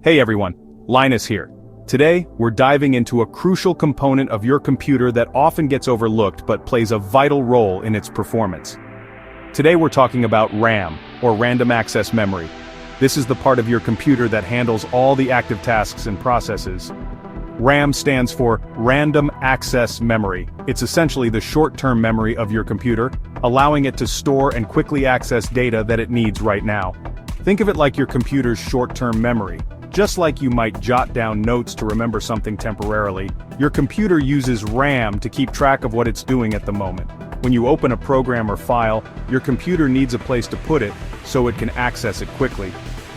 Hey everyone, Linus here. Today, we're diving into a crucial component of your computer that often gets overlooked but plays a vital role in its performance. Today we're talking about RAM, or Random Access Memory. This is the part of your computer that handles all the active tasks and processes. RAM stands for Random Access Memory. It's essentially the short-term memory of your computer, allowing it to store and quickly access data that it needs right now. Think of it like your computer's short-term memory. Just like you might jot down notes to remember something temporarily, your computer uses RAM to keep track of what it's doing at the moment. When you open a program or file, your computer needs a place to put it, so it can access it quickly.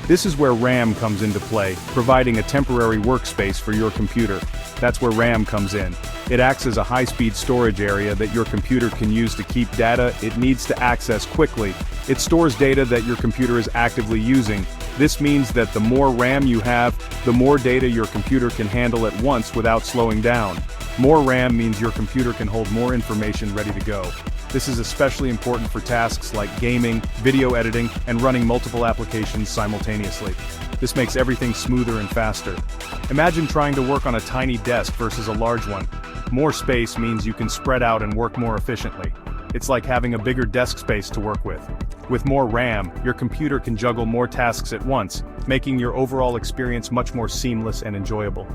This is where RAM comes into play, providing a temporary workspace for your computer. That's where RAM comes in. It acts as a high-speed storage area that your computer can use to keep data it needs to access quickly. It stores data that your computer is actively using. This means that the more RAM you have, the more data your computer can handle at once without slowing down. More RAM means your computer can hold more information ready to go. This is especially important for tasks like gaming, video editing, and running multiple applications simultaneously. This makes everything smoother and faster. Imagine trying to work on a tiny desk versus a large one. More space means you can spread out and work more efficiently. It's like having a bigger desk space to work with. With more RAM, your computer can juggle more tasks at once, making your overall experience much more seamless and enjoyable.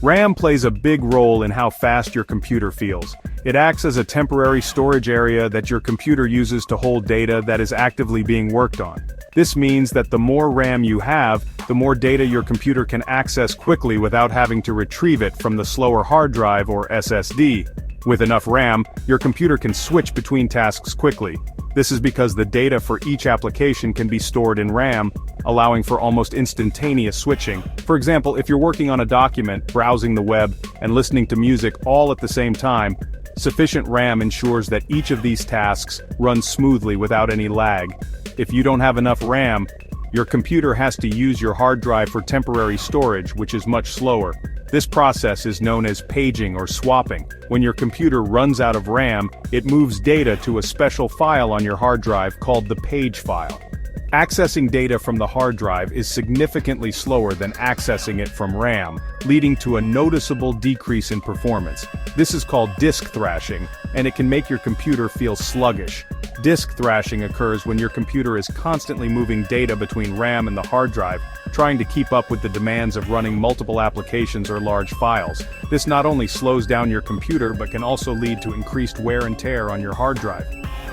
RAM plays a big role in how fast your computer feels. It acts as a temporary storage area that your computer uses to hold data that is actively being worked on. This means that the more RAM you have, the more data your computer can access quickly without having to retrieve it from the slower hard drive or SSD. With enough RAM, your computer can switch between tasks quickly. This is because the data for each application can be stored in RAM, allowing for almost instantaneous switching. For example, if you're working on a document, browsing the web, and listening to music all at the same time, sufficient RAM ensures that each of these tasks runs smoothly without any lag. If you don't have enough RAM, your computer has to use your hard drive for temporary storage, which is much slower. This process is known as paging or swapping. When your computer runs out of RAM, it moves data to a special file on your hard drive called the page file. Accessing data from the hard drive is significantly slower than accessing it from RAM, leading to a noticeable decrease in performance. This is called disk thrashing, and it can make your computer feel sluggish. Disk thrashing occurs when your computer is constantly moving data between RAM and the hard drive, trying to keep up with the demands of running multiple applications or large files. This not only slows down your computer but can also lead to increased wear and tear on your hard drive.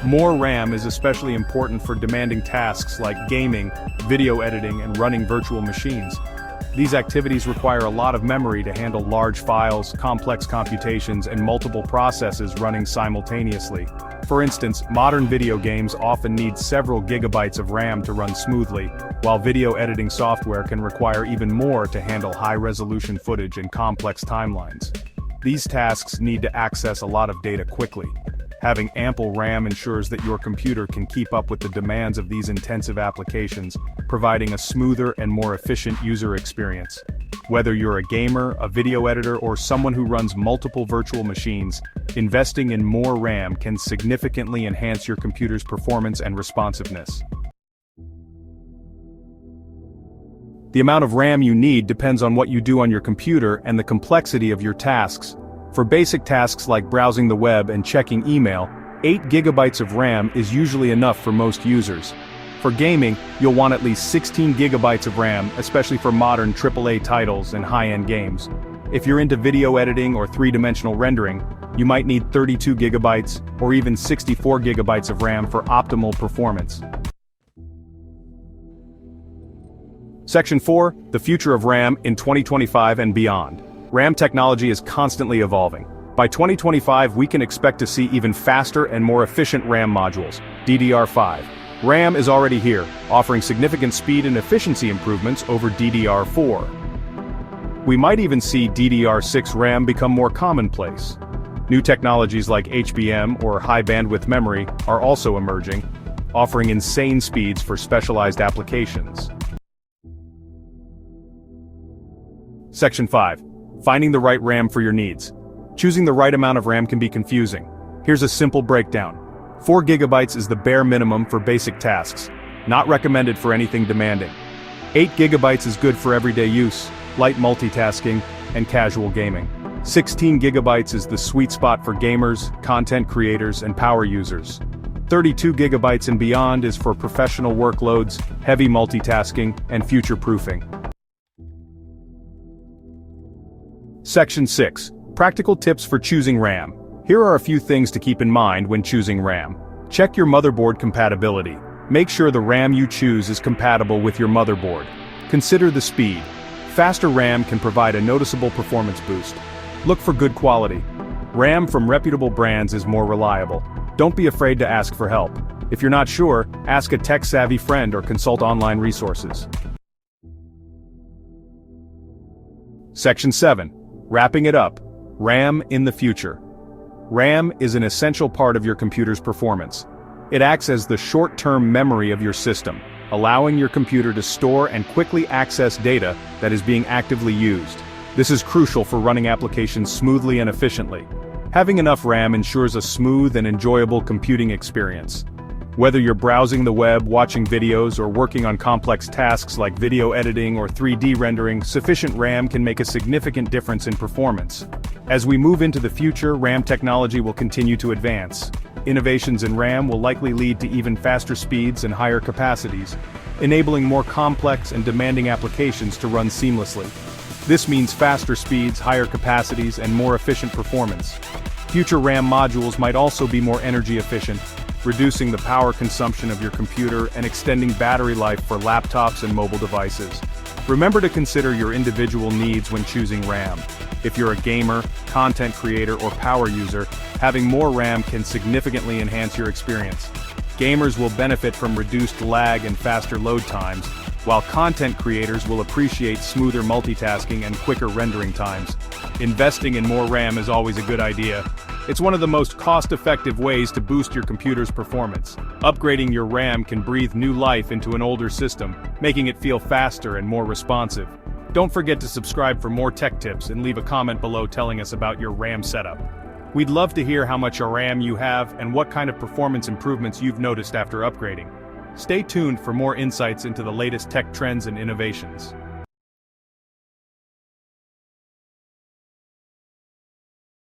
More RAM is especially important for demanding tasks like gaming, video editing, and running virtual machines. These activities require a lot of memory to handle large files, complex computations, and multiple processes running simultaneously. For instance, modern video games often need several gigabytes of RAM to run smoothly, while video editing software can require even more to handle high-resolution footage and complex timelines. These tasks need to access a lot of data quickly. Having ample RAM ensures that your computer can keep up with the demands of these intensive applications, providing a smoother and more efficient user experience. Whether you're a gamer, a video editor, or someone who runs multiple virtual machines, investing in more RAM can significantly enhance your computer's performance and responsiveness. The amount of RAM you need depends on what you do on your computer and the complexity of your tasks. For basic tasks like browsing the web and checking email, 8 gigabytes of RAM is usually enough for most users. For gaming, you'll want at least 16 gigabytes of RAM, especially for modern AAA titles and high-end games. If you're into video editing or three-dimensional rendering, you might need 32 gigabytes or even 64 gigabytes of RAM for optimal performance. Section 4, the future of RAM in 2025 and beyond. RAM technology is constantly evolving. By 2025, we can expect to see even faster and more efficient RAM modules, DDR5. RAM is already here, offering significant speed and efficiency improvements over DDR4. We might even see DDR6 RAM become more commonplace. New technologies like HBM or high bandwidth memory are also emerging, offering insane speeds for specialized applications. Section 5. Finding the right RAM for your needs. Choosing the right amount of RAM can be confusing. Here's a simple breakdown. 4 gigabytes is the bare minimum for basic tasks. Not recommended for anything demanding. 8 GB is good for everyday use, light multitasking, and casual gaming. 16 GB is the sweet spot for gamers, content creators, and power users. 32 GB and beyond is for professional workloads, heavy multitasking, and future-proofing. Section 6. Practical tips for choosing RAM. Here are a few things to keep in mind when choosing RAM. Check your motherboard compatibility. Make sure the RAM you choose is compatible with your motherboard. Consider the speed. Faster RAM can provide a noticeable performance boost. Look for good quality. RAM from reputable brands is more reliable. Don't be afraid to ask for help. If you're not sure, ask a tech-savvy friend or consult online resources. Section 7. Wrapping it up. RAM in the future. RAM is an essential part of your computer's performance. It acts as the short-term memory of your system, allowing your computer to store and quickly access data that is being actively used. This is crucial for running applications smoothly and efficiently. Having enough RAM ensures a smooth and enjoyable computing experience. Whether you're browsing the web, watching videos, or working on complex tasks like video editing or 3D rendering, sufficient RAM can make a significant difference in performance. As we move into the future, RAM technology will continue to advance. Innovations in RAM will likely lead to even faster speeds and higher capacities, enabling more complex and demanding applications to run seamlessly. This means faster speeds, higher capacities, and more efficient performance. Future RAM modules might also be more energy efficient, reducing the power consumption of your computer and extending battery life for laptops and mobile devices. Remember to consider your individual needs when choosing RAM. If you're a gamer, content creator, or power user, having more RAM can significantly enhance your experience. Gamers will benefit from reduced lag and faster load times, while content creators will appreciate smoother multitasking and quicker rendering times. Investing in more RAM is always a good idea. It's one of the most cost-effective ways to boost your computer's performance. Upgrading your RAM can breathe new life into an older system, making it feel faster and more responsive. Don't forget to subscribe for more tech tips and leave a comment below telling us about your RAM setup. We'd love to hear how much RAM you have and what kind of performance improvements you've noticed after upgrading. Stay tuned for more insights into the latest tech trends and innovations.